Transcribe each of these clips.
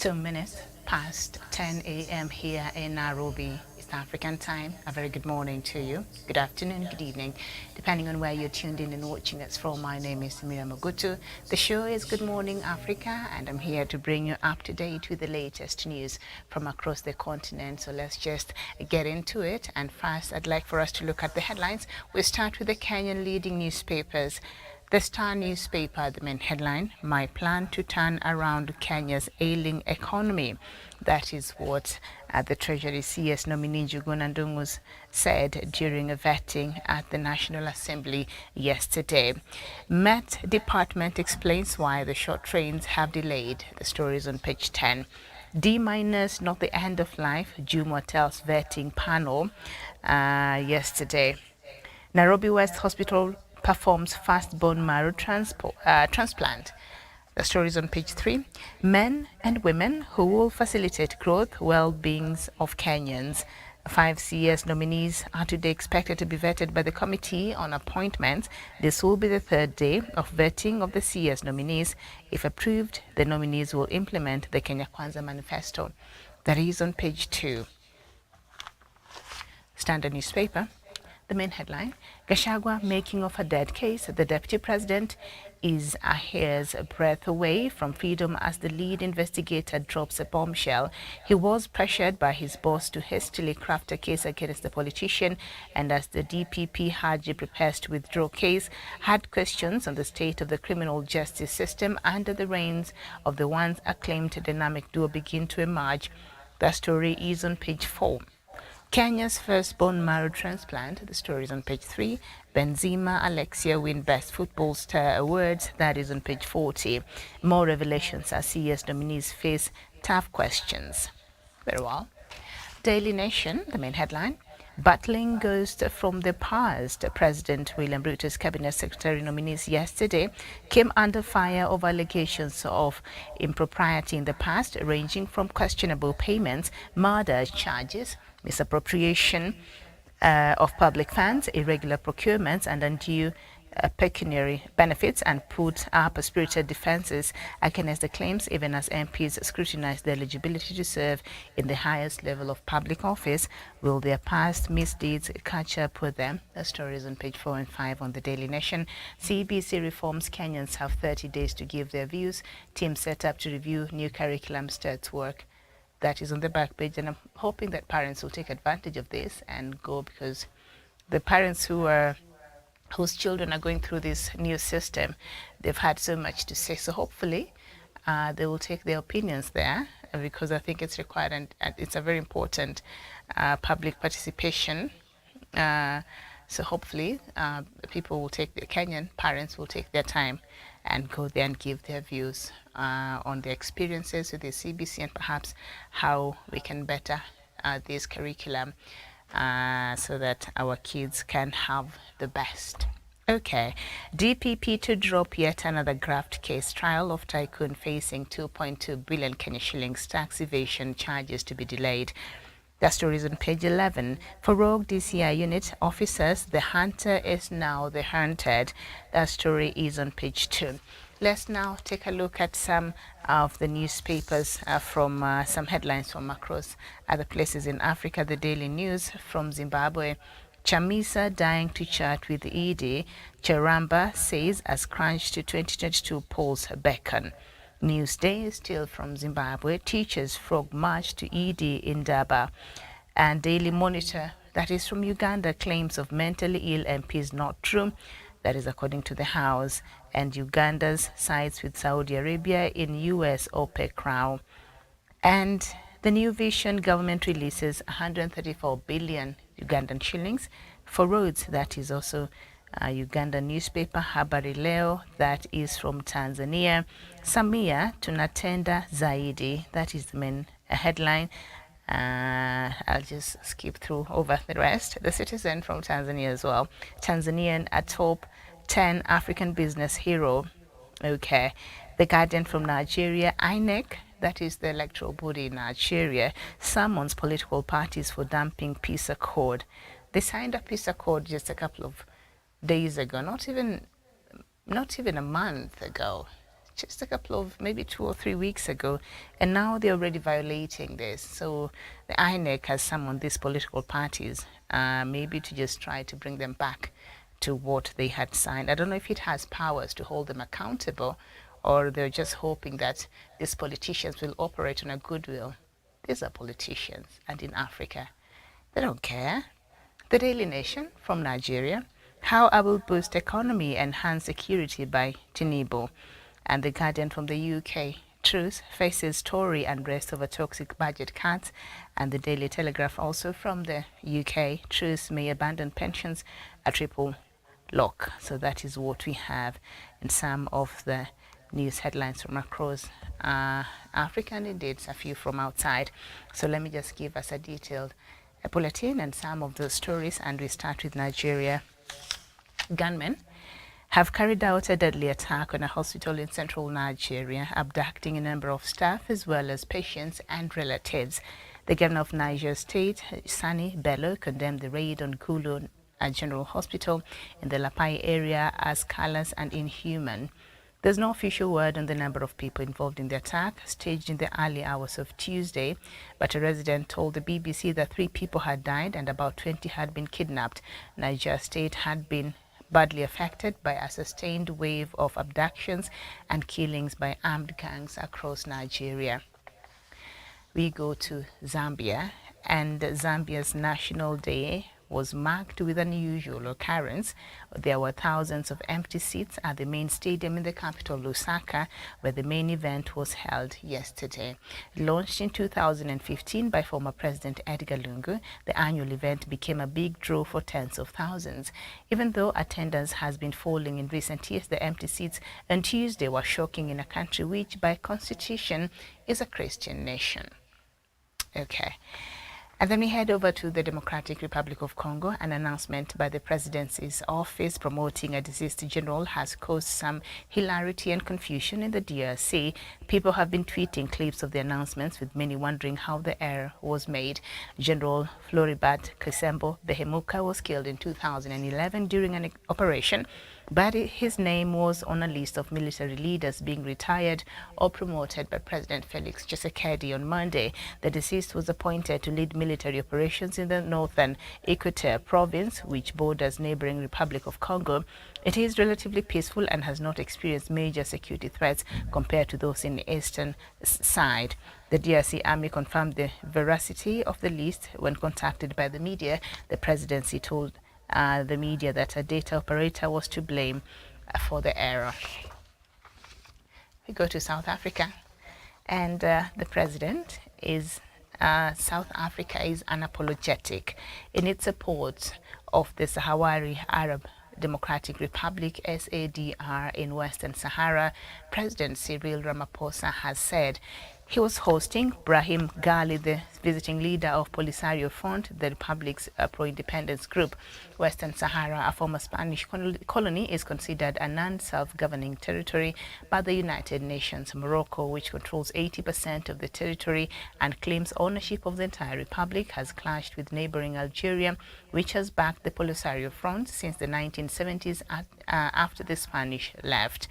2 minutes past 10 a.m. here in Nairobi, East African time. A very good morning to you. Good afternoon, good evening, depending on where you're tuned in and watching us from. My name is Miriam Ogutu. The show is Good Morning Africa, and I'm here to bring you up to date with the latest news from across the continent. So let's just get into it. And first, I'd like for us to look at the headlines. We'll start with the Kenyan leading newspapers. The Star newspaper, the main headline, "My plan to turn around Kenya's ailing economy." That is what the Treasury CS nominee Njuguna Ndung'u said during a vetting at the National Assembly yesterday. Met Department explains why the short trains have delayed. The story is on page 10. D- not the end of life, Juma tells vetting panel yesterday. Nairobi West Hospital performs first bone marrow transplant. The story is on page 3. Men and women who will facilitate growth, well-beings of Kenyans. 5 CS nominees are today expected to be vetted by the Committee on Appointments. This will be the third day of vetting of the CS nominees. If approved, the nominees will implement the Kenya Kwanza Manifesto. That is on page 2. Standard newspaper. The main headline, Gachagua making of a dead case. The deputy president is a hair's breadth away from freedom as the lead investigator drops a bombshell. He was pressured by his boss to hastily craft a case against the politician, and as the DPP Haji prepares to withdraw case, had questions on the state of the criminal justice system under the reigns of the once acclaimed dynamic duo begin to emerge. The story is on page 4. Kenya's first bone marrow transplant. The story is on page 3. Benzema, Alexia win Best Football Star Awards. That is on page 40. More revelations as CS nominees face tough questions. Very well. Daily Nation, the main headline. Battling ghost from the past. President William Ruto's cabinet secretary nominees yesterday came under fire over allegations of impropriety in the past, ranging from questionable payments, murder charges, misappropriation of public funds, irregular procurements, and undue pecuniary benefits, and put up spirited defenses against the claims, even as MPs scrutinize their eligibility to serve in the highest level of public office. Will their past misdeeds catch up with them? The story is on page 4 and 5 on the Daily Nation. CBC reforms. Kenyans have 30 days to give their views. Team set up to review new curriculum starts work. That is on the back page, and I'm hoping that parents will take advantage of this and go, because the parents whose children are going through this new system, they've had so much to say. So hopefully they will take their opinions there, because I think it's required, and it's a very important public participation. So hopefully people will take, the Kenyan parents will take their time and go there and give their views on their experiences with the CBC, and perhaps how we can better this curriculum so that our kids can have the best. Okay, DPP to drop yet another graft case. Trial of tycoon facing 2.2 billion Kenya shillings tax evasion charges to be delayed. That story is on page 11. For rogue DCI unit officers, the hunter is now the hunted. That story is on page 2. Let's now take a look at some of the newspapers from some headlines from across other places in Africa. The Daily News from Zimbabwe. Chamisa dying to chat with ED. Charamba says as crunch to 2022 polls beckon. Newsday still from Zimbabwe. Teachers frog march to ED in Daba. And Daily Monitor, that is from Uganda, claims of mentally ill MPs not true. That is according to the House. And Uganda's sides with Saudi Arabia in US OPEC row. And the New Vision government releases 134 billion Ugandan shillings for roads. That is also Uganda newspaper. Habari Leo, that is from Tanzania. Samia tunatenda zaidi, that is the main headline. I'll just skip through over the rest. The Citizen from Tanzania as well. Tanzanian at top 10 African business hero. Okay. The Guardian from Nigeria. INEC, that is the electoral body in Nigeria, summons political parties for dumping peace accord. They signed a peace accord just a couple of days ago, not even a month ago, just a couple of, maybe 2 or 3 weeks ago, and now they're already violating this. So the INEC has summoned these political parties, maybe to just try to bring them back to what they had signed. I don't know if it has powers to hold them accountable, or they're just hoping that these politicians will operate on a goodwill. These are politicians, and in Africa, they don't care. The Daily Nation from Nigeria, how I will boost economy, enhance security by Tinubu. And The Guardian from the UK, Truth faces Tory unrest over toxic budget cuts. And the Daily Telegraph also from the UK, Truth may abandon pensions, a triple lock. So that is what we have in some of the news headlines from across Africa, and indeed a few from outside. So let me just give us a detailed bulletin and some of those stories, and we start with Nigeria. Gunmen have carried out a deadly attack on a hospital in central Nigeria, abducting a number of staff as well as patients and relatives. The governor of Niger State, Sani Bello, condemned the raid on Gulu General Hospital in the Lapai area as callous and inhuman. There's no official word on the number of people involved in the attack, staged in the early hours of Tuesday, but a resident told the BBC that 3 people had died and about 20 had been kidnapped. Niger State had been badly affected by a sustained wave of abductions and killings by armed gangs across Nigeria. We go to Zambia, and Zambia's National Day was marked with an unusual occurrence. There were thousands of empty seats at the main stadium in the capital, Lusaka, where the main event was held yesterday. Launched in 2015 by former President Edgar Lungu, the annual event became a big draw for tens of thousands. Even though attendance has been falling in recent years, the empty seats on Tuesday were shocking in a country which, by constitution, is a Christian nation. Okay. And then we head over to the Democratic Republic of Congo. An announcement by the presidency's office promoting a deceased general has caused some hilarity and confusion in the DRC. People have been tweeting clips of the announcements, with many wondering how the error was made. General Floribert Kisembo Behemuka was killed in 2011 during an operation, but his name was on a list of military leaders being retired or promoted by President Felix Tshisekedi on Monday. The deceased was appointed to lead military operations in the northern Equateur province, which borders neighboring Republic of Congo. It is relatively peaceful and has not experienced major security threats compared to those in the eastern side. The DRC Army confirmed the veracity of the list when contacted by the media. The presidency told the media that a data operator was to blame for the error. We go to South Africa, and the president is South Africa is unapologetic in its support of the Sahrawi Arab Democratic Republic, SADR, in Western Sahara. President Cyril Ramaphosa has said he was hosting Brahim Ghali, the visiting leader of Polisario Front, the republic's pro-independence group. Western Sahara, a former Spanish colony, is considered a non-self-governing territory by the United Nations. Morocco, which controls 80% of the territory and claims ownership of the entire republic, has clashed with neighboring Algeria, which has backed the Polisario Front since the 1970s after the Spanish left.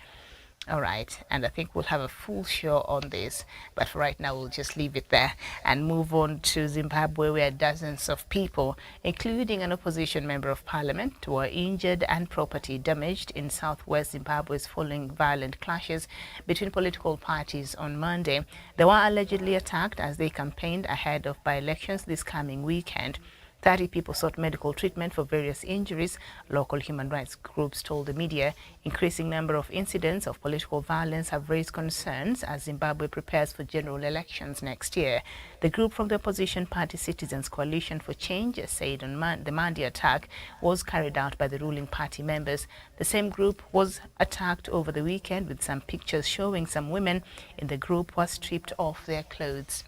All right, and I think we'll have a full show on this, but for right now we'll just leave it there and move on to Zimbabwe, where dozens of people, including an opposition member of parliament, were injured and property damaged in southwest Zimbabwe following violent clashes between political parties on Monday. They were allegedly attacked as they campaigned ahead of by-elections this coming weekend. 30 people sought medical treatment for various injuries, local human rights groups told the media. Increasing number of incidents of political violence have raised concerns as Zimbabwe prepares for general elections next year. The group from the opposition party Citizens Coalition for Change said on the Monday attack was carried out by the ruling party members. The same group was attacked over the weekend, with some pictures showing some women in the group were stripped of their clothes.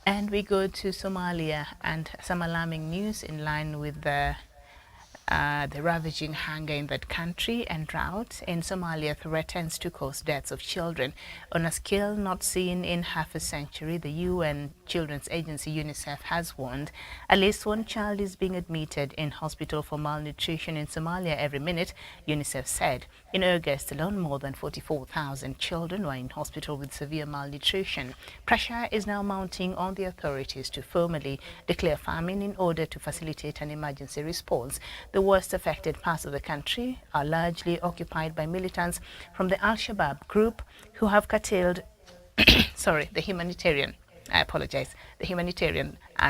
And we go to Somalia, and some alarming news in line with the ravaging hunger in that country, and drought in Somalia threatens to cause deaths of children on a scale not seen in half a century. The UN Children's Agency UNICEF has warned at least one child is being admitted in hospital for malnutrition in Somalia every minute, UNICEF said. In August alone, more than 44,000 children were in hospital with severe malnutrition. Pressure is now mounting on the authorities to formally declare famine in order to facilitate an emergency response. The worst affected parts of the country are largely occupied by militants from the Al-Shabaab group who have curtailed the humanitarian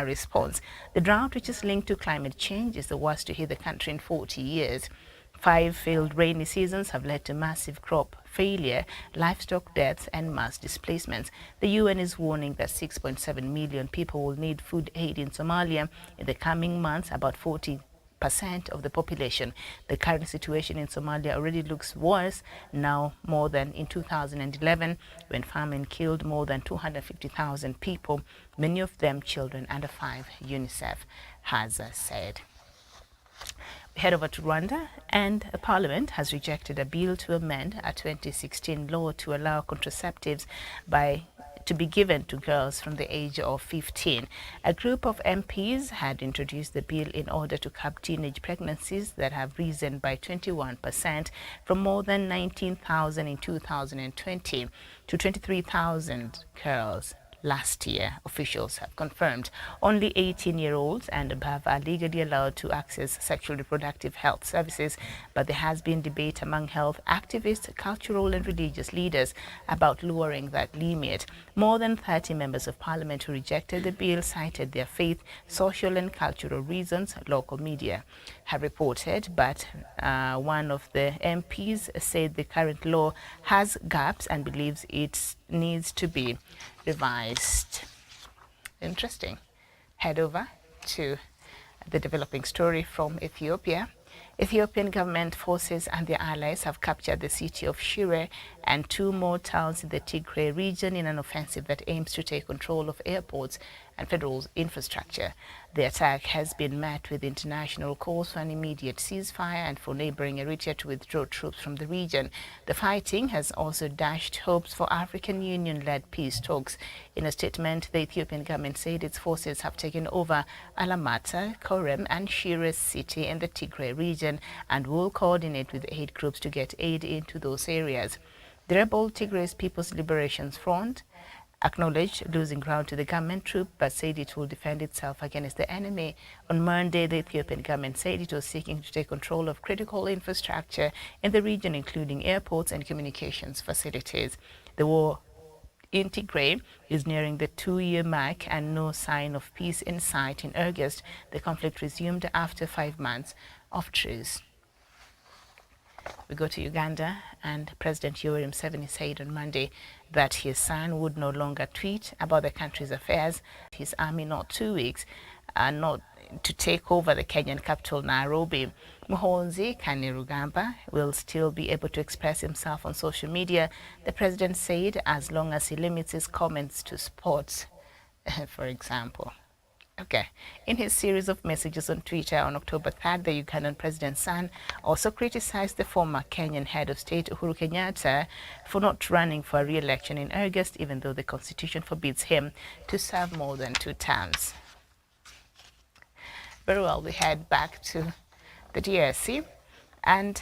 response. The drought, which is linked to climate change, is the worst to hit the country in 40 years. 5 failed rainy seasons have led to massive crop failure, livestock deaths, and mass displacements. The UN is warning that 6.7 million people will need food aid in Somalia in the coming months, about 40% of the population. The current situation in Somalia already looks worse now more than in 2011, when famine killed more than 250,000 people, many of them children under 5, UNICEF has said. We head over to Rwanda, and Parliament has rejected a bill to amend a 2016 law to allow contraceptives to be given to girls from the age of 15. A group of MPs had introduced the bill in order to curb teenage pregnancies that have risen by 21% from more than 19,000 in 2020 to 23,000 girls last year, officials have confirmed. Only 18-year-olds and above are legally allowed to access sexual reproductive health services, but there has been debate among health activists, cultural and religious leaders about lowering that limit. More than 30 members of parliament who rejected the bill cited their faith, social and cultural reasons, local media have reported, but one of the MPs said the current law has gaps and believes it needs to be revised. Interesting. Head over to the developing story from Ethiopia. Ethiopian government forces and their allies have captured the city of Shire and 2 more towns in the Tigray region in an offensive that aims to take control of airports and federal infrastructure. The attack has been met with international calls for an immediate ceasefire and for neighboring Eritrea to withdraw troops from the region. The fighting has also dashed hopes for African Union-led peace talks. In a statement, the Ethiopian government said its forces have taken over Alamata, Korem and Shire city in the Tigray region and will coordinate with aid groups to get aid into those areas. The rebel Tigray People's Liberation Front acknowledged losing ground to the government troop, but said it will defend itself against the enemy. On Monday, the Ethiopian government said it was seeking to take control of critical infrastructure in the region, including airports and communications facilities. The war in Tigray is nearing the 2-year mark and no sign of peace in sight. In August, the conflict resumed after 5 months of truce. We go to Uganda, and President Yoweri Museveni said on Monday that his son would no longer tweet about the country's affairs. His army not 2 weeks not to take over the Kenyan capital, Nairobi. Muhoozi Kainerugaba will still be able to express himself on social media, the president said, as long as he limits his comments to sports, for example. Okay. In his series of messages on Twitter on October 3rd, the Ugandan president's son also criticized the former Kenyan head of state, Uhuru Kenyatta, for not running for a re-election in August, even though the constitution forbids him to serve more than 2 terms. Very well, we head back to the DRC, and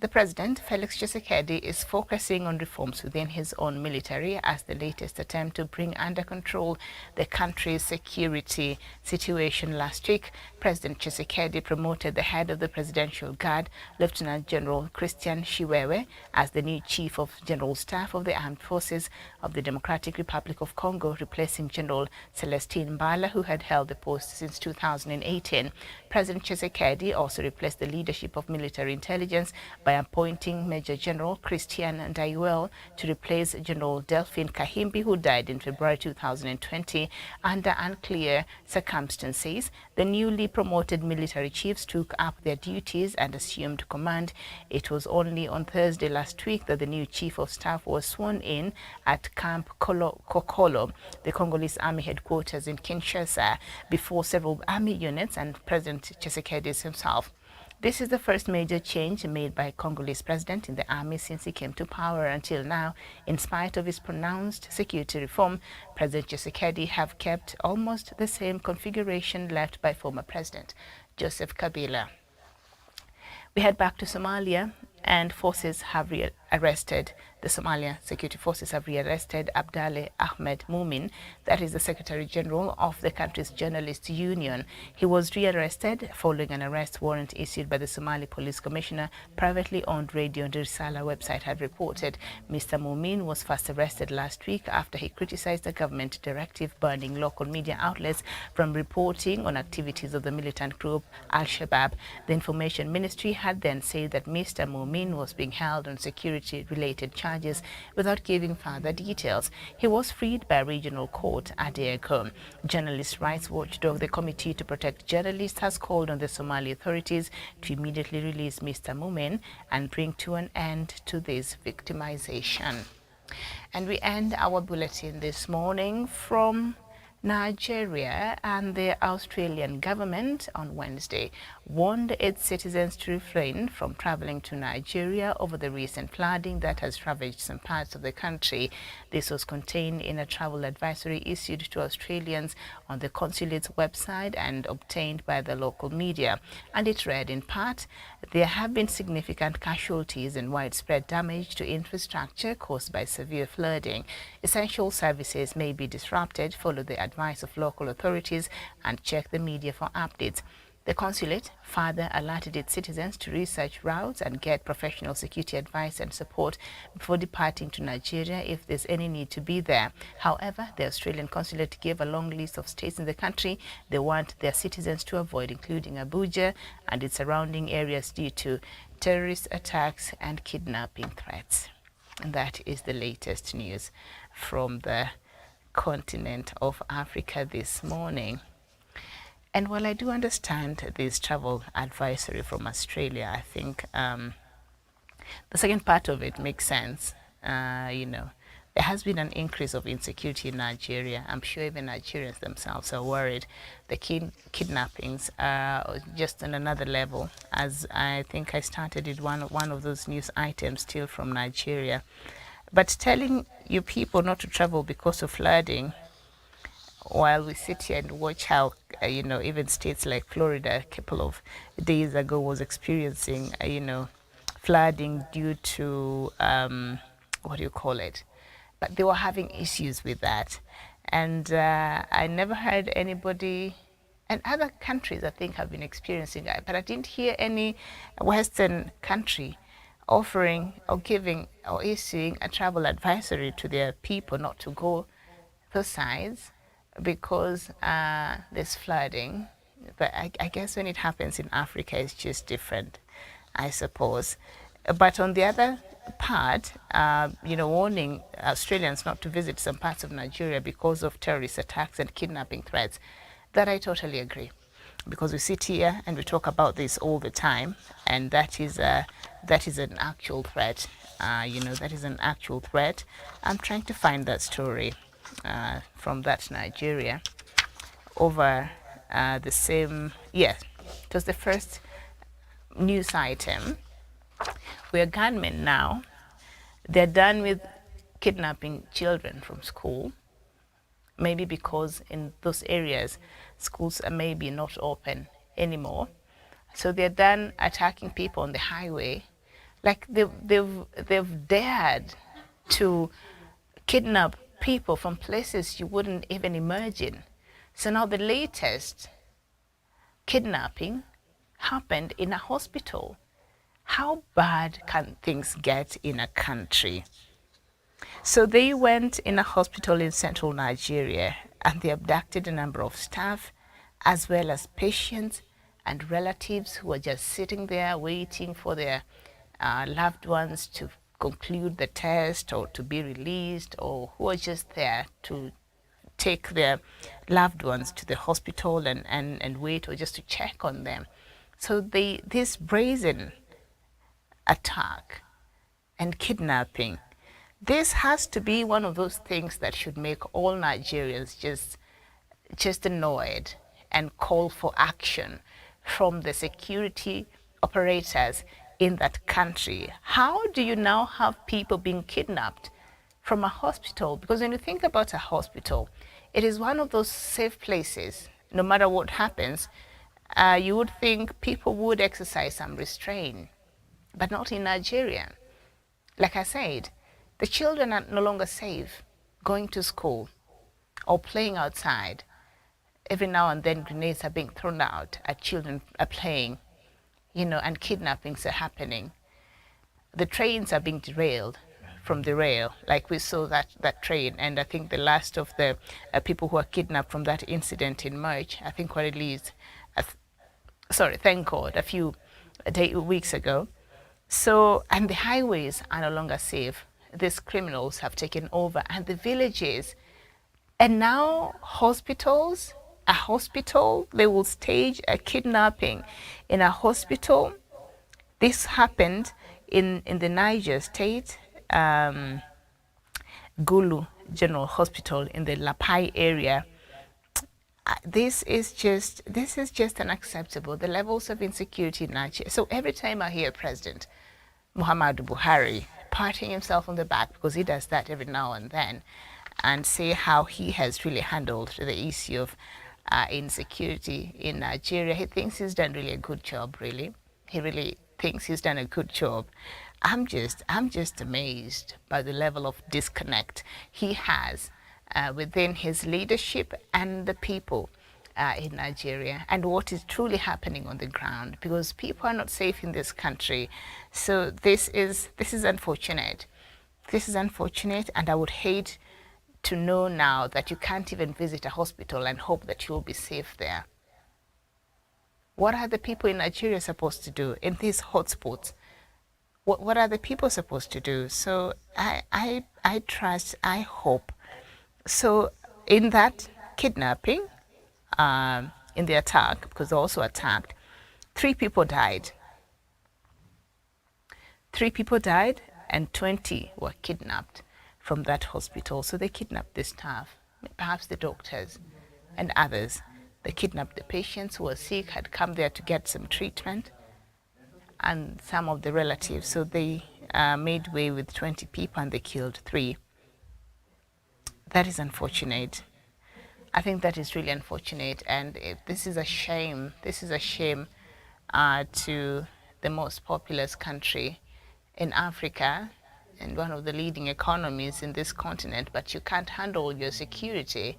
the president, Felix Tshisekedi, is focusing on reforms within his own military as the latest attempt to bring under control the country's security situation. Last week, President Tshisekedi promoted the head of the Presidential Guard, Lieutenant General Christian Chiwewe, as the new Chief of General Staff of the Armed Forces of the Democratic Republic of Congo, replacing General Celestine Mbala, who had held the post since 2018. President Tshisekedi also replaced the leadership of military intelligence by appointing Major General Christian Ndaiwel to replace General Delphine Kahimbi, who died in February 2020 under unclear circumstances. The newly promoted military chiefs took up their duties and assumed command. It was only on Thursday last week that the new chief of staff was sworn in at Camp Kokolo, the Congolese army headquarters in Kinshasa, before several army units and President Tshisekedi himself. This is the first major change made by Congolese president in the army since he came to power. Until now, in spite of his pronounced security reform, President Tshisekedi have kept almost the same configuration left by former President Joseph Kabila. We head back to Somalia, and forces have arrested, the Somalia security forces have rearrested Abdale Ahmed Mumin, that is the Secretary General of the country's journalists union. He was rearrested following an arrest warrant issued by the Somali Police Commissioner. Privately owned Radio Dirsala website had reported Mr. Mumin was first arrested last week after he criticized the government directive banning local media outlets from reporting on activities of the militant group Al-Shabaab. The Information Ministry had then said that Mr. Mumin was being held on security-related charges without giving further details. He was freed by a regional court at Adeeko. Journalist rights watchdog, the Committee to Protect Journalists, has called on the Somali authorities to immediately release Mr. Mumin and bring to an end to this victimization. And we end our bulletin this morning from Nigeria, and the Australian government on Wednesday warned its citizens to refrain from traveling to Nigeria over the recent flooding that has ravaged some parts of the country. This was contained in a travel advisory issued to Australians on the consulate's website and obtained by the local media. And it read in part, "There have been significant casualties and widespread damage to infrastructure caused by severe flooding. Essential services may be disrupted. Follow the advice of local authorities and check the media for updates." The consulate further alerted its citizens to research routes and get professional security advice and support before departing to Nigeria if there's any need to be there. However, the Australian consulate gave a long list of states in the country they want their citizens to avoid, including Abuja and its surrounding areas due to terrorist attacks and kidnapping threats. And that is the latest news from the continent of Africa this morning. And while I do understand this travel advisory from Australia, I think the second part of it makes sense. There has been an increase of insecurity in Nigeria. I'm sure even Nigerians themselves are worried. The kidnappings are just on another level, as I think I started with one of those news items still from Nigeria. But telling you people not to travel because of flooding, while we sit here and watch how, even states like Florida a couple of days ago was experiencing, flooding due to, but they were having issues with that. And I never heard anybody, and other countries I think have been experiencing that, but I didn't hear any Western country offering or giving or issuing a travel advisory to their people not to go those sides because there's flooding. But I guess when it happens in Africa, it's just different, I suppose. But on the other part, warning Australians not to visit some parts of Nigeria because of terrorist attacks and kidnapping threats, that I totally agree. Because we sit here and we talk about this all the time, and that is an actual threat. That is an actual threat. I'm trying to find that story from that Nigeria over the same, yes, it was the first news item where gunmen now, they're done with kidnapping children from school, maybe because in those areas schools are maybe not open anymore. So they're done attacking people on the highway. Like they've dared to kidnap people from places you wouldn't even imagine. So now the latest kidnapping happened in a hospital. How bad can things get in a country? So they went in a hospital in central Nigeria and they abducted a number of staff as well as patients and relatives who were just sitting there waiting for their loved ones to conclude the test or to be released, or who are just there to take their loved ones to the hospital and wait, or just to check on them. So this brazen attack and kidnapping, this has to be one of those things that should make all Nigerians just annoyed and call for action from the security operators in that country. How do you now have people being kidnapped from a hospital? Because when you think about a hospital, it is one of those safe places. No matter what happens, you would think people would exercise some restraint, but not in Nigeria. Like I said, the children are no longer safe going to school or playing outside. Every now and then grenades are being thrown out at children are playing, and kidnappings are happening. The trains are being derailed from the rail, like we saw that train, and I think the last of the people who were kidnapped from that incident in March, I think were released, thank God, a few weeks ago. So, and the highways are no longer safe. These criminals have taken over, and the villages, and now hospitals, a hospital, they will stage a kidnapping in a hospital. This happened in the Niger state, Gulu General Hospital in the Lapai area. This is just unacceptable. The levels of insecurity in Nigeria. So every time I hear President Muhammadu Buhari patting himself on the back, because he does that every now and then, and say how he has really handled the issue of insecurity in Nigeria, he thinks he's done really a good job. Really, he really thinks he's done a good job. I'm just amazed by the level of disconnect he has within his leadership and the people in Nigeria, and what is truly happening on the ground, because people are not safe in this country. So this is unfortunate. This is unfortunate, and I would hate to know now that you can't even visit a hospital and hope that you'll be safe there. What are the people in Nigeria supposed to do in these hotspots? What are the people supposed to do? So I trust, I hope. So in that kidnapping, in the attack, because they also attacked, 3 people died. 3 people died and 20 were kidnapped from that hospital. So they kidnapped the staff, perhaps the doctors and others. They kidnapped the patients who were sick, had come there to get some treatment, and some of the relatives. So they made way with 20 people and they killed 3. That is unfortunate. I think that is really unfortunate, and this is a shame. This is a shame to the most populous country in Africa and one of the leading economies in this continent, but you can't handle your security.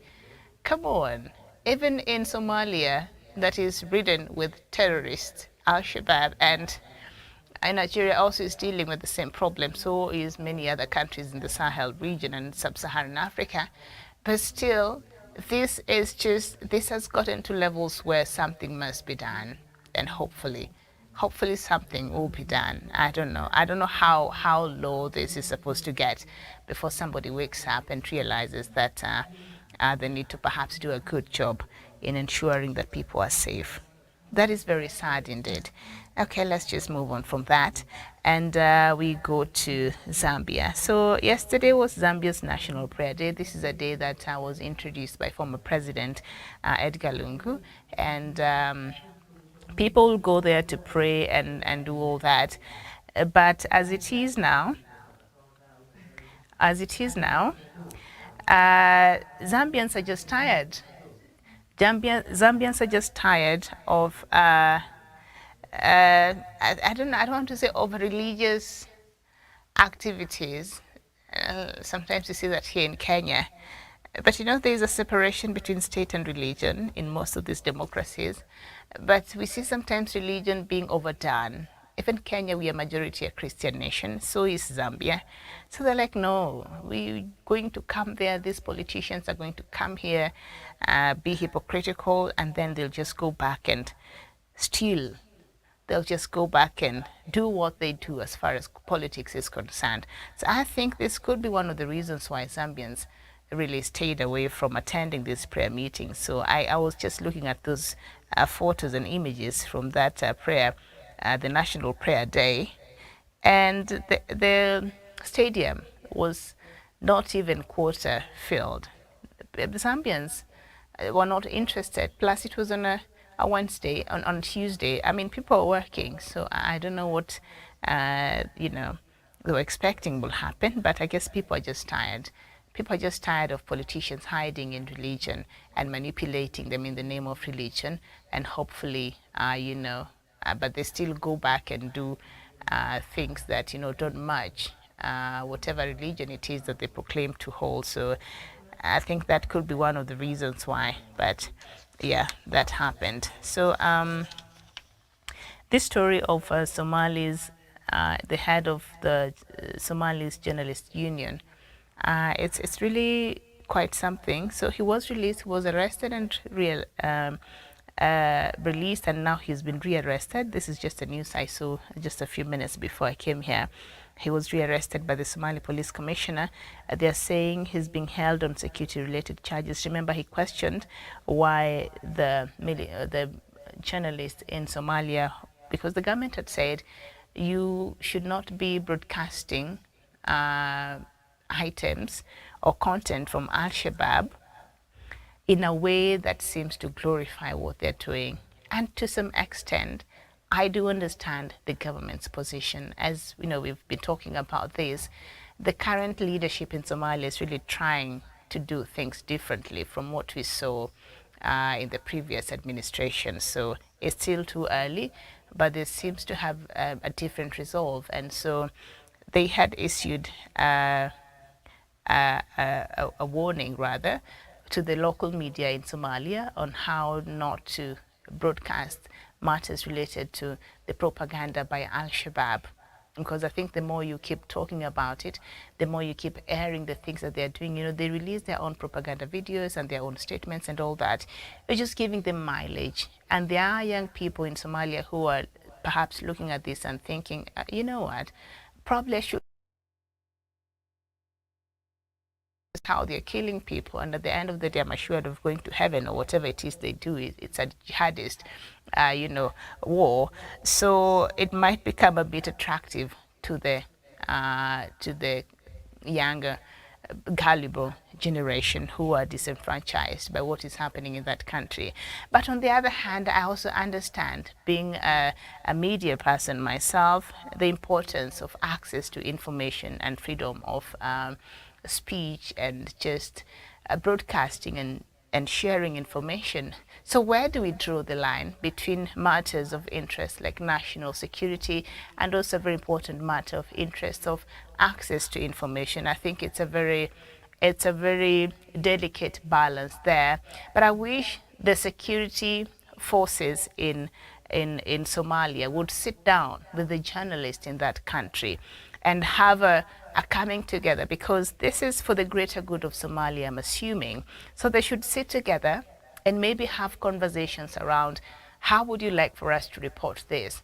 Come on. Even in Somalia, that is ridden with terrorists, Al-Shabaab, and Nigeria also is dealing with the same problem. So is many other countries in the Sahel region and sub-Saharan Africa. But still, this has gotten to levels where something must be done, and hopefully something will be done. I don't know how low this is supposed to get before somebody wakes up and realizes that they need to perhaps do a good job in ensuring that people are safe. That is very sad indeed. Okay, let's just move on from that, and we go to Zambia. So yesterday was Zambia's National Prayer Day. This is a day that was introduced by former President Edgar Lungu, and people will go there to pray and do all that. But as it is now, Zambians are just tired. Zambians are just tired of I don't want to say over religious activities. Sometimes you see that here in Kenya. But there is a separation between state and religion in most of these democracies. But we see sometimes religion being overdone. Even Kenya, we are majority a Christian nation, so is Zambia. So they're like, no, we're going to come there, these politicians are going to come here, be hypocritical, and then they'll just go back and steal. They'll just go back and do what they do as far as politics is concerned. So I think this could be one of the reasons why Zambians really stayed away from attending these prayer meetings. So I was just looking at those photos and images from that prayer, the National Prayer Day, and the stadium was not even quarter filled. The Zambians were not interested. Plus, it was on a Wednesday, on Tuesday. I mean, people are working, so I don't know what, they were expecting will happen, but I guess people are just tired. People are just tired of politicians hiding in religion and manipulating them in the name of religion, and hopefully, but they still go back and do things that, don't match whatever religion it is that they proclaim to hold. So I think that could be one of the reasons why, but yeah, that happened. So this story of Somalis, the head of the Somalis Journalist Union, it's really quite something. So he was released, he was arrested and released, and now he's been rearrested. This is just a news I saw just a few minutes before I came here. He was rearrested by the Somali Police Commissioner. They're saying he's being held on security-related charges. Remember, he questioned why the journalists in Somalia, because the government had said you should not be broadcasting items or content from Al-Shabaab in a way that seems to glorify what they're doing. And to some extent, I do understand the government's position. As you know, we've been talking about this. The current leadership in Somalia is really trying to do things differently from what we saw in the previous administration. So it's still too early, but there seems to have a different resolve. And so they had issued a warning, rather, to the local media in Somalia on how not to broadcast matters related to the propaganda by Al-Shabaab. Because I think the more you keep talking about it, the more you keep airing the things that they're doing. You know, they release their own propaganda videos and their own statements and all that. You're just giving them mileage. And there are young people in Somalia who are perhaps looking at this and thinking, you know what, probably I should. How they're killing people, and at the end of the day, I'm assured of going to heaven or whatever it is they do. It's a jihadist, war. So it might become a bit attractive to the younger, gullible generation who are disenfranchised by what is happening in that country. But on the other hand, I also understand, being a media person myself, the importance of access to information and freedom of speech and just broadcasting and sharing information. So where do we draw the line between matters of interest like national security and also a very important matter of interest of access to information? I think it's a very delicate balance there. But I wish the security forces in Somalia would sit down with the journalists in that country and have a coming together, because this is for the greater good of Somalia, I'm assuming. So they should sit together and maybe have conversations around how would you like for us to report this?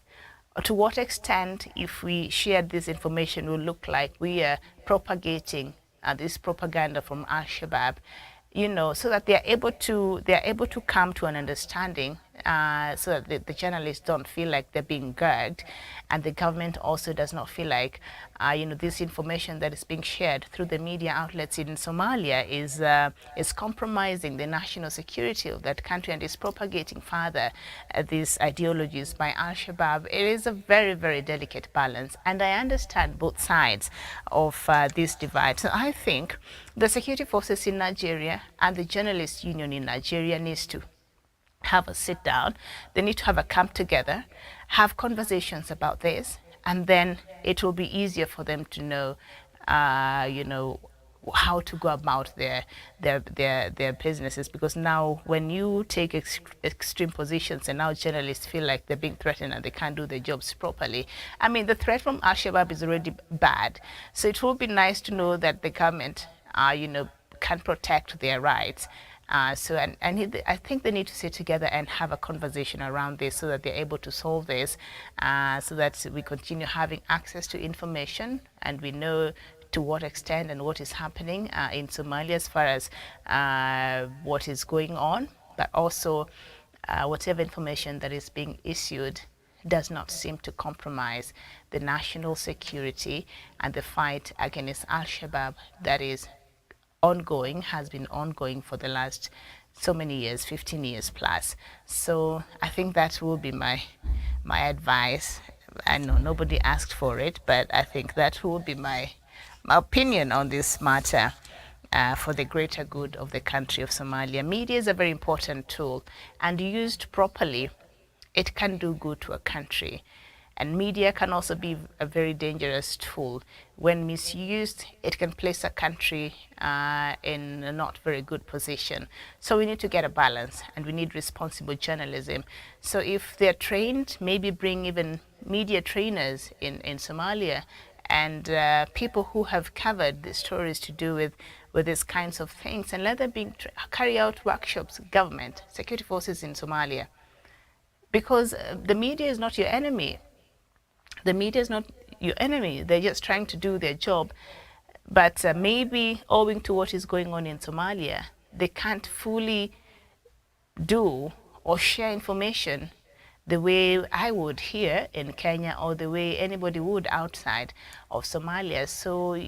To what extent, if we shared this information, will look like we are propagating this propaganda from Al-Shabaab, so that they are able to come to an understanding, so that the journalists don't feel like they're being gagged, and the government also does not feel like, this information that is being shared through the media outlets in Somalia is compromising the national security of that country and is propagating further these ideologies by Al-Shabaab. It is a very, very delicate balance, and I understand both sides of this divide. So I think the security forces in Nigeria and the journalists union in Nigeria needs to have a sit down. They need to have a come together, have conversations about this, and then it will be easier for them to know, how to go about their businesses. Because now when you take extreme positions and now journalists feel like they're being threatened and they can't do their jobs properly, I mean, the threat from Al-Shabaab is already bad. So it will be nice to know that the government, can protect their rights. I think they need to sit together and have a conversation around this so that they're able to solve this, so that we continue having access to information and we know to what extent and what is happening in Somalia as far as what is going on, but also whatever information that is being issued does not seem to compromise the national security and the fight against Al-Shabaab that is ongoing, has been ongoing for the last so many years, 15 years plus. So I think that will be my advice. I know nobody asked for it, but I think that will be my opinion on this matter. For the greater good of the country of Somalia. Media is a very important tool, and used properly, it can do good to a country. And media can also be a very dangerous tool. When misused, it can place a country in a not very good position. So we need to get a balance, and we need responsible journalism. So if they're trained, maybe bring even media trainers in Somalia, and people who have covered the stories to do with these kinds of things, and let them carry out workshops, government, security forces in Somalia. Because the media is not your enemy. The media is not your enemy. They're just trying to do their job. But maybe owing to what is going on in Somalia, they can't fully do or share information the way I would here in Kenya, or the way anybody would outside of Somalia. So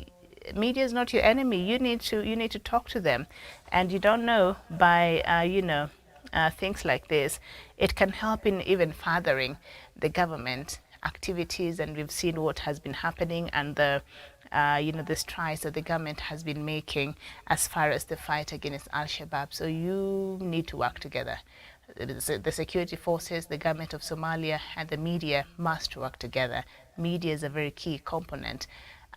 media is not your enemy. You need to talk to them, and you don't know by things like this. It can help in even furthering the government activities, and we've seen what has been happening, and the strides that the government has been making as far as the fight against Al-Shabaab. So you need to work together. The security forces, the government of Somalia, and the media must work together. Media is a very key component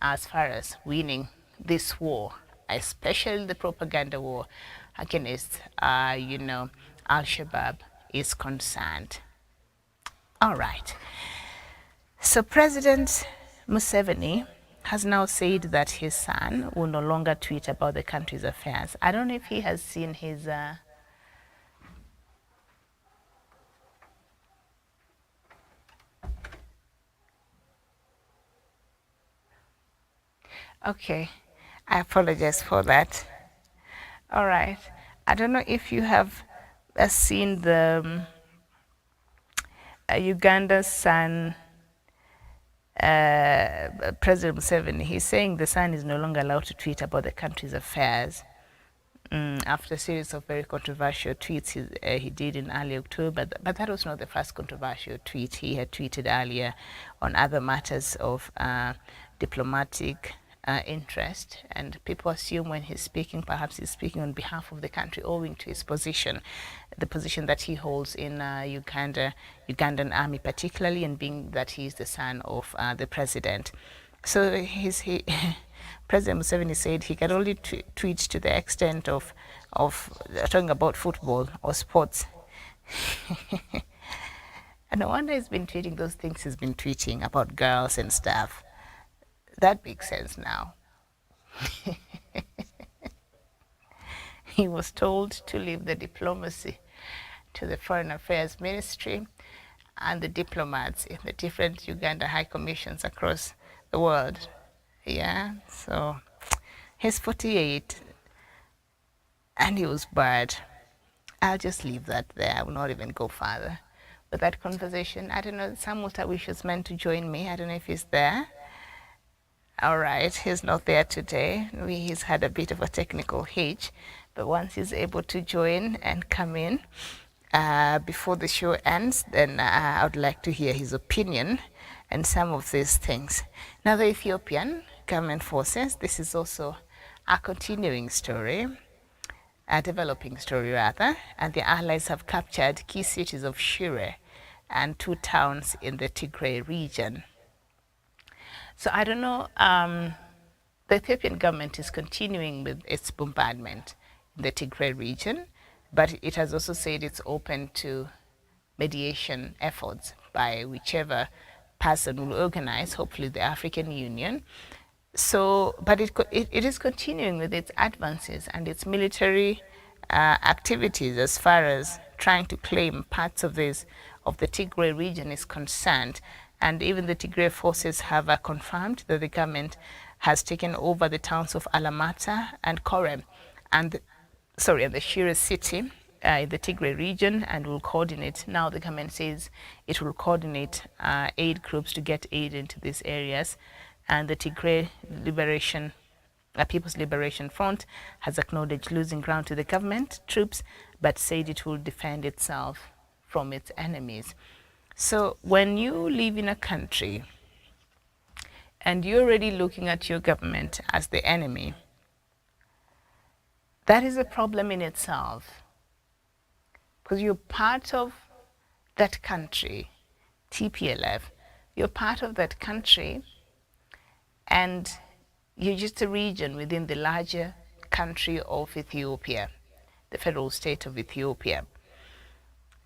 as far as winning this war, especially the propaganda war against, Al-Shabaab is concerned. All right. So President Museveni has now said that his son will no longer tweet about the country's affairs. I don't know if he has seen his... Okay, I apologize for that. All right. I don't know if you have seen the Uganda's son, President Museveni. He's saying the son is no longer allowed to tweet about the country's affairs after a series of very controversial tweets he did in early October. But that was not the first controversial tweet. He had tweeted earlier on other matters of diplomatic interest, and people assume when he's speaking, perhaps he's speaking on behalf of the country, owing to his position, the position that he holds in Ugandan army particularly, and being that he is the son of the president. So President Museveni said he can only tweet to the extent of talking about football or sports. And no wonder he's been tweeting those things he's been tweeting about girls and stuff. That makes sense now. He was told to leave the diplomacy to the Foreign Affairs Ministry and the diplomats in the different Uganda high commissions across the world. Yeah, so he's 48 and he was bad. I'll just leave that there. I will not even go further with that conversation. I don't know, Samuel Tawish was meant to join me. I don't know if he's there. All right, he's not there today. He's had a bit of a technical hitch, but once he's able to join and come in before the show ends, then I would like to hear his opinion and some of these things. Now, the Ethiopian government forces, this is also a continuing story, a developing story rather, and the allies have captured key cities of Shire and 2 towns in the Tigray region. So I don't know, the Ethiopian government is continuing with its bombardment in the Tigray region, but it has also said it's open to mediation efforts by whichever person will organize, hopefully the African Union. So, but it is continuing with its advances and its military activities as far as trying to claim parts of the Tigray region is concerned. And even the Tigray forces have confirmed that the government has taken over the towns of Alamata and Korem, and the Shire city in the Tigray region, and will coordinate. Now the government says it will coordinate aid groups to get aid into these areas, and the Tigray Liberation People's Liberation Front has acknowledged losing ground to the government troops, but said it will defend itself from its enemies. So when you live in a country and you're already looking at your government as the enemy, that is a problem in itself, because you're part of that country, TPLF, you're part of that country, and you're just a region within the larger country of Ethiopia, the federal state of Ethiopia.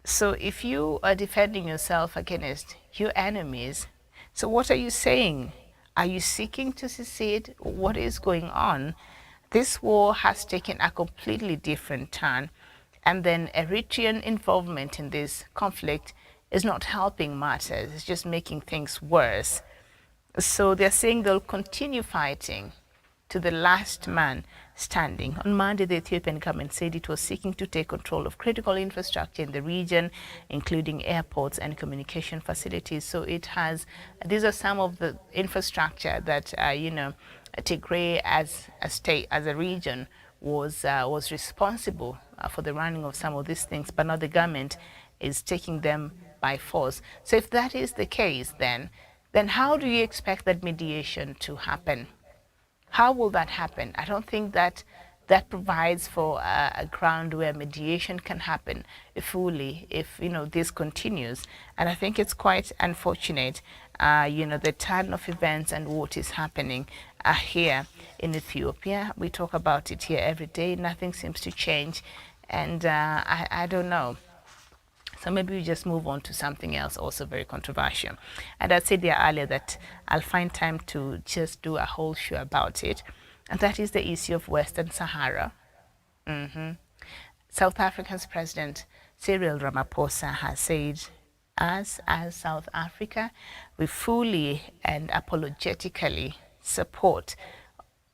So if you are defending yourself against your enemies, so what are you saying? Are you seeking to secede? What is going on? This war has taken a completely different turn, and then Eritrean involvement in this conflict is not helping matters. It's just making things worse. So they're saying they'll continue fighting to the last man standing. On Monday, the Ethiopian government said it was seeking to take control of critical infrastructure in the region, including airports and communication facilities. So it has, these are some of the infrastructure that, Tigray as a state, as a region, was responsible for the running of some of these things, but now the government is taking them by force. So if that is the case, then how do you expect that mediation to happen? How will that happen? I don't think that provides for a ground where mediation can happen fully if this continues. And I think it's quite unfortunate, the turn of events and what is happening here in Ethiopia. We talk about it here every day. Nothing seems to change, and I don't know. So maybe we just move on to something else also very controversial. And I said there earlier that I'll find time to just do a whole show about it. And that is the issue of Western Sahara. South Africa's President Cyril Ramaphosa has said, as South Africa, we fully and apologetically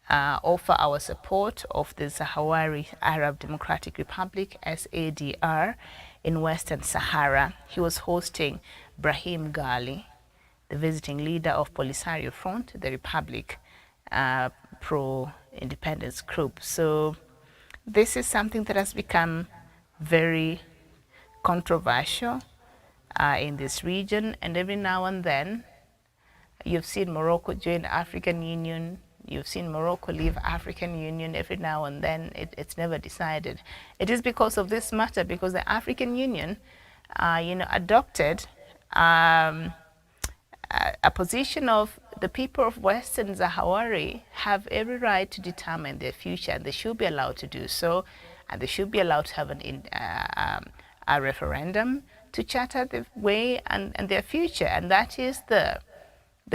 offer our support of the Sahrawi Arab Democratic Republic, SADR, in Western Sahara. He was hosting Brahim Ghali, the visiting leader of Polisario Front, the Republic pro-independence group. So this is something that has become very controversial in this region, and every now and then you've seen Morocco join the African Union. You've seen Morocco leave African Union every now and then. It's never decided. It is because of this matter, because the African Union, adopted a position of the people of Western Sahara have every right to determine their future, and they should be allowed to do so, and they should be allowed to have a referendum to charter the way and their future, and that is the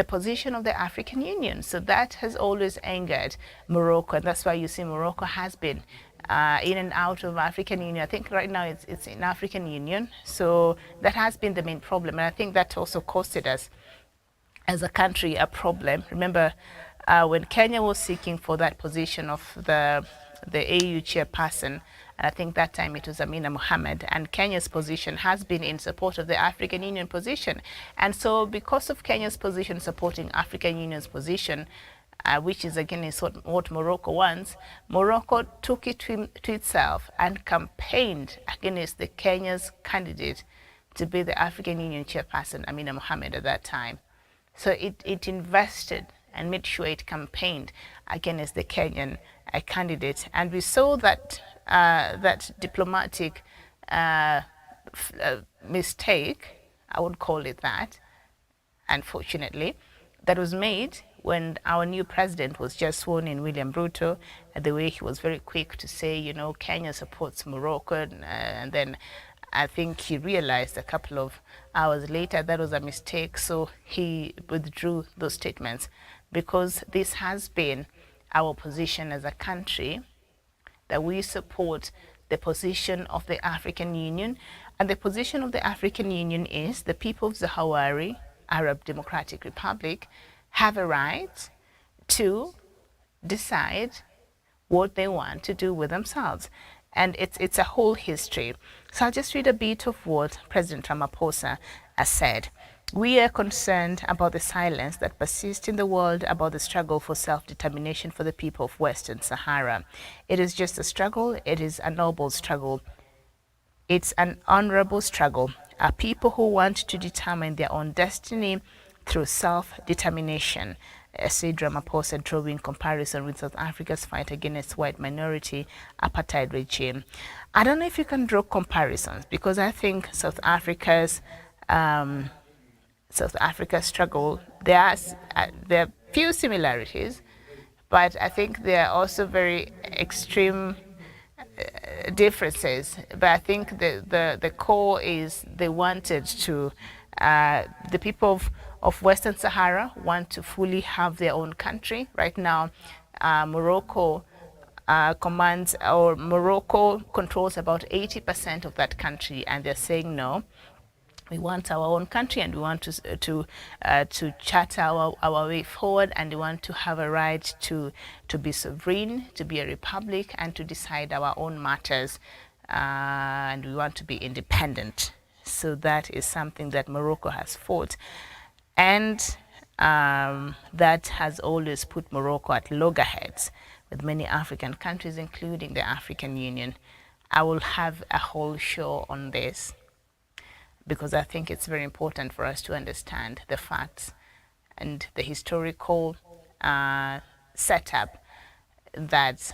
position of the African Union. So that has always angered Morocco, and that's why you see Morocco has been in and out of African Union. I think right now it's in African Union. So that has been the main problem, and I think that also costed us as a country a problem. Remember when Kenya was seeking for that position of the AU chairperson, and I think that time it was Amina Mohamed, and Kenya's position has been in support of the African Union position. And so because of Kenya's position supporting African Union's position, which is against what Morocco wants, Morocco took it to itself and campaigned against the Kenya's candidate to be the African Union chairperson, Amina Mohamed, at that time. So it invested and made sure it campaigned against the Kenyan candidate. And we saw that that diplomatic mistake, I would call it that, unfortunately, that was made when our new president was just sworn in, William Ruto, the way he was very quick to say, Kenya supports Morocco, and then I think he realized a couple of hours later that was a mistake, so he withdrew those statements, because this has been our position as a country, that we support the position of the African Union. And the position of the African Union is the people of the Sahrawi Arab Democratic Republic have a right to decide what they want to do with themselves. And it's a whole history. So I'll just read a bit of what President Ramaphosa has said. We are concerned about the silence that persists in the world about the struggle for self-determination for the people of Western Sahara. It is just a struggle. It is a noble struggle. It's an honorable struggle. A people who want to determine their own destiny through self-determination. Cyril Ramaphosa drawing comparison with South Africa's fight against white minority apartheid regime. I don't know if you can draw comparisons because I think South Africa's struggle, there are few similarities, but I think there are also very extreme differences. But I think the core is they wanted to, the people of Western Sahara want to fully have their own country. Right now, Morocco Morocco controls about 80% of that country, and they're saying no. We want our own country, and we want to chart our way forward, and we want to have a right to be sovereign, to be a republic, and to decide our own matters, and we want to be independent. So that is something that Morocco has fought, and that has always put Morocco at loggerheads with many African countries, including the African Union. I will have a whole show on this, because I think it's very important for us to understand the facts and the historical setup that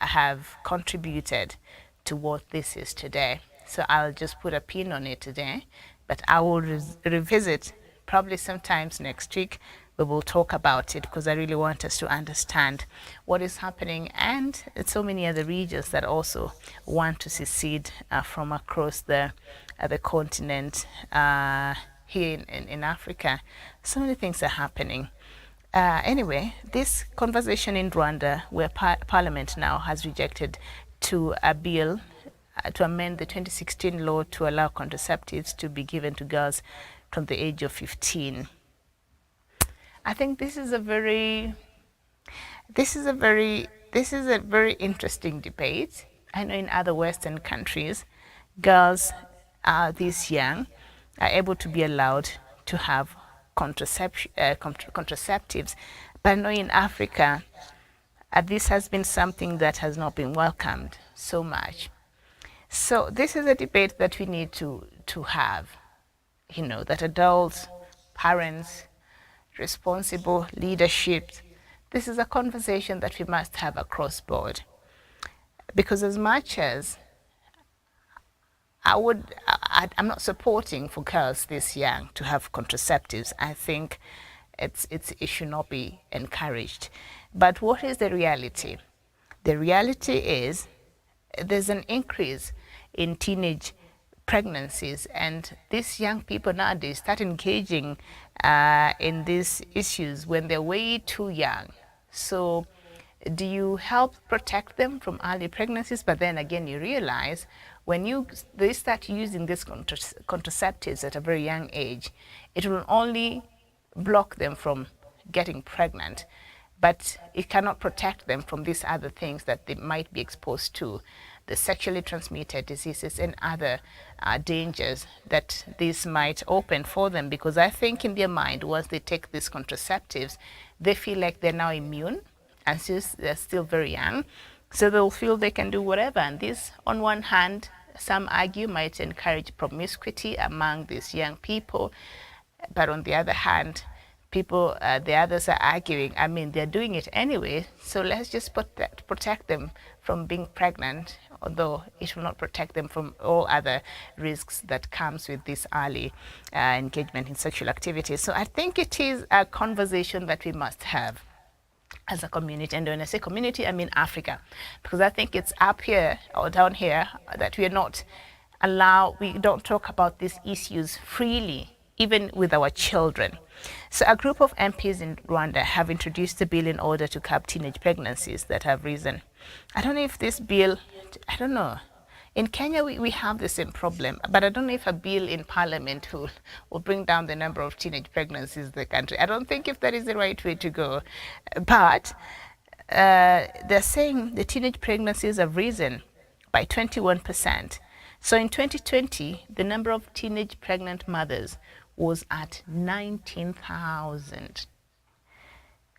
have contributed to what this is today. So I'll just put a pin on it today, but I will revisit probably sometimes next week. We will talk about it because I really want us to understand what is happening, and so many other regions that also want to secede from across the continent here in Africa. So many things are happening. Anyway, this conversation in Rwanda, where Parliament now has rejected a bill to amend the 2016 law to allow contraceptives to be given to girls from the age of 15. I think this is a very interesting debate. I know in other Western countries, girls this young are able to be allowed to have contraceptives, but I know in Africa, this has been something that has not been welcomed so much. So this is a debate that we need to have. You know, that adults, parents, responsible leadership, this is a conversation that we must have across board. Because as much as I'm not supporting for girls this young to have contraceptives, I think it should not be encouraged. But what is the reality? The reality is there's an increase in teenage pregnancies, and these young people nowadays start engaging in these issues when they're way too young. So do you help protect them from early pregnancies? But then again, you realize when they start using these contraceptives at a very young age, it will only block them from getting pregnant, but it cannot protect them from these other things that they might be exposed to, the sexually transmitted diseases and other dangers that this might open for them. Because I think in their mind, once they take these contraceptives, they feel like they're now immune, and since they're still very young, so they'll feel they can do whatever. And this, on one hand, some argue might encourage promiscuity among these young people, but on the other hand, the others are arguing, I mean, they're doing it anyway, so let's just protect them from being pregnant, although it will not protect them from all other risks that comes with this early engagement in sexual activity. So I think it is a conversation that we must have as a community. And when I say community, I mean Africa, because I think it's up here or down here that we don't talk about these issues freely, even with our children. So a group of MPs in Rwanda have introduced a bill in order to curb teenage pregnancies that have risen. I don't know if this bill, I don't know. In Kenya, we have the same problem, but I don't know if a bill in parliament will bring down the number of teenage pregnancies in the country. I don't think if that is the right way to go. But they're saying the teenage pregnancies have risen by 21%. So in 2020, the number of teenage pregnant mothers was at 19,000.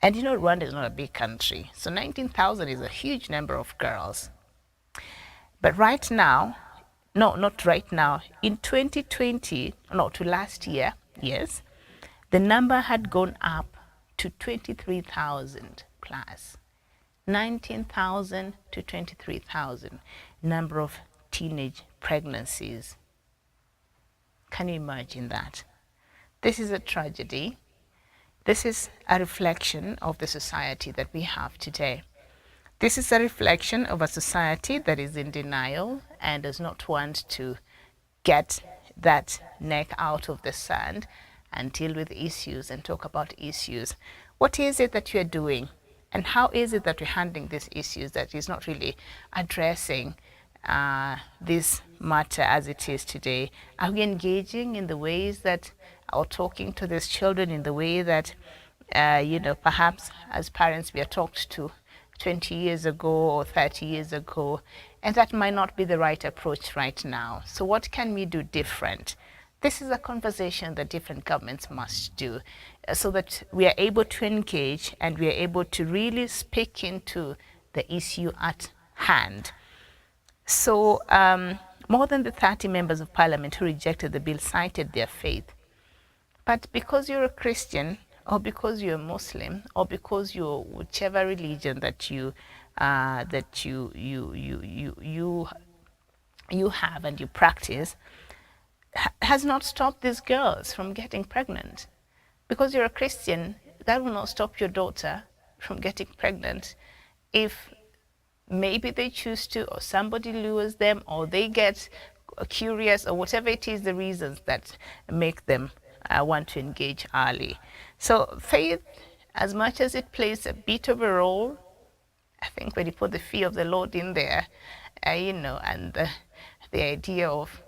And you know, Rwanda is not a big country, so 19,000 is a huge number of girls. But right now, no, not right now, in 2020, no, to last year, yes, the number had gone up to 23,000 plus. 19,000 to 23,000 number of teenage pregnancies. Can you imagine that? This is a tragedy. This is a reflection of the society that we have today. This is a reflection of a society that is in denial and does not want to get that neck out of the sand and deal with issues and talk about issues. What is it that you're doing? And how is it that we're handling these issues that is not really addressing this matter as it is today? Are we engaging in the ways that, or talking to these children in the way that, perhaps as parents we are talked to 20 years ago or 30 years ago, and that might not be the right approach right now. So what can we do different? This is a conversation that different governments must do so that we are able to engage and we are able to really speak into the issue at hand. So more than the 30 members of parliament who rejected the bill cited their faith. But because you're a Christian, or because you're a Muslim, or because you're whichever religion that you have and you practice, has not stopped these girls from getting pregnant. Because you're a Christian, that will not stop your daughter from getting pregnant if maybe they choose to, or somebody lures them, or they get curious, or whatever it is, the reasons that make them want to engage early. So faith, as much as it plays a bit of a role, I think when you put the fear of the Lord in there, and the idea of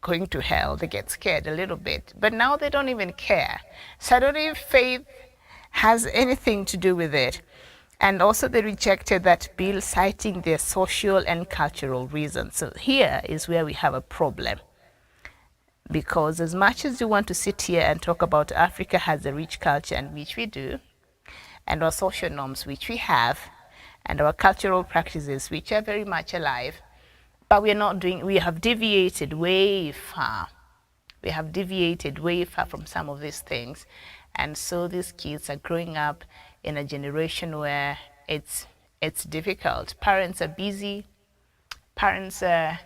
going to hell, they get scared a little bit. But now they don't even care. So I don't know if faith has anything to do with it. And also they rejected that bill, citing their social and cultural reasons. So here is where we have a problem. Because as much as you want to sit here and talk about Africa has a rich culture, and which we do, and our social norms, which we have, and our cultural practices, which are very much alive, but we have deviated way far. We have deviated way far from some of these things. And so these kids are growing up in a generation where it's difficult. Parents are busy. Parents are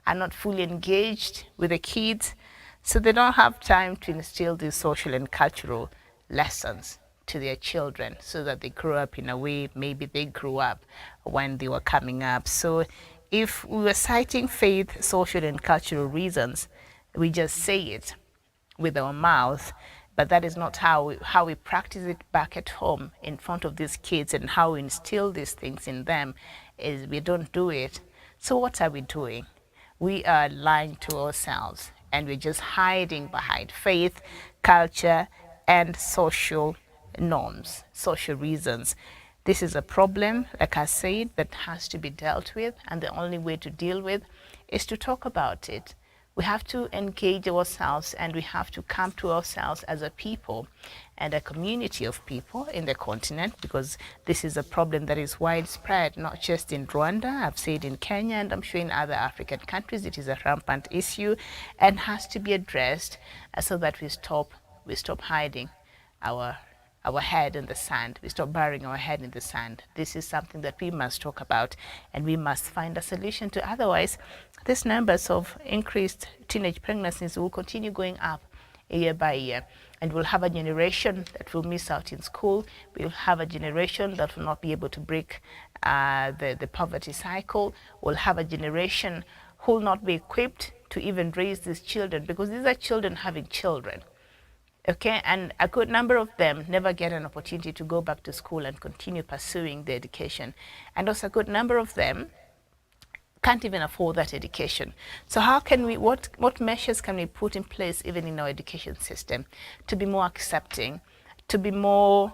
not fully engaged with the kids. So they don't have time to instill these social and cultural lessons to their children so that they grow up in a way maybe they grew up when they were coming up. So if we were citing faith, social and cultural reasons, we just say it with our mouth, but that is not how we practice it back at home in front of these kids, and how we instill these things in them is we don't do it. So what are we doing? We are lying to ourselves, and we're just hiding behind faith, culture, and social norms, social reasons. This is a problem, like I said, that has to be dealt with, and the only way to deal with is to talk about it. We have to engage ourselves, and we have to come to ourselves as a people and a community of people in the continent, because this is a problem that is widespread, not just in Rwanda. I've said in Kenya, and I'm sure in other African countries it is a rampant issue and has to be addressed so that we stop hiding our head in the sand. We stop burying our head in the sand. This is something that we must talk about, and we must find a solution to. Otherwise, these numbers of increased teenage pregnancies will continue going up year by year. And we'll have a generation that will miss out in school. We'll have a generation that will not be able to break the poverty cycle. We'll have a generation who will not be equipped to even raise these children, because these are children having children. Okay, and a good number of them never get an opportunity to go back to school and continue pursuing their education. And also a good number of them can't even afford that education. So how can we, what measures can we put in place even in our education system to be more accepting, to be more,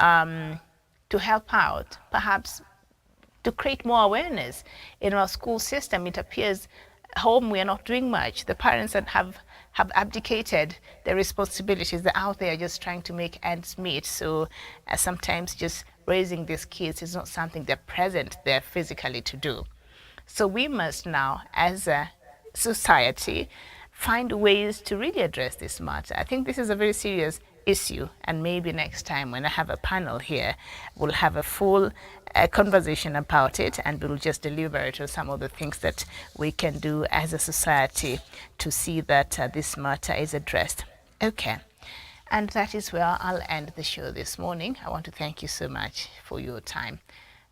to help out, perhaps to create more awareness in our school system? It appears home we are not doing much. The parents that have have abdicated their responsibilities. They're out there just trying to make ends meet. So sometimes just raising these kids is not something they're present there physically to do. So we must now, as a society, find ways to really address this matter. I think this is a very serious issue, and maybe next time when I have a panel here, we'll have a full conversation about it, and we'll just deliberate on some of the things that we can do as a society to see that this matter is addressed. Okay. And that is where I'll end the show this morning. I want to thank you so much for your time.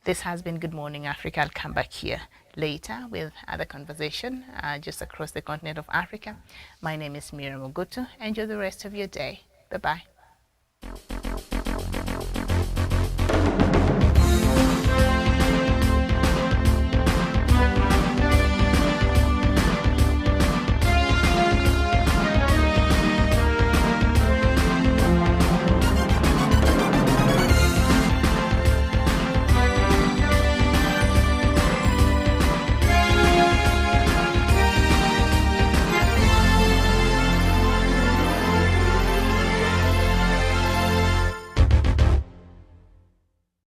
This has been Good Morning Africa. I'll come back here later with other conversation just across the continent of Africa. My name is Miriam Ogutu. Enjoy the rest of your day. Bye-bye.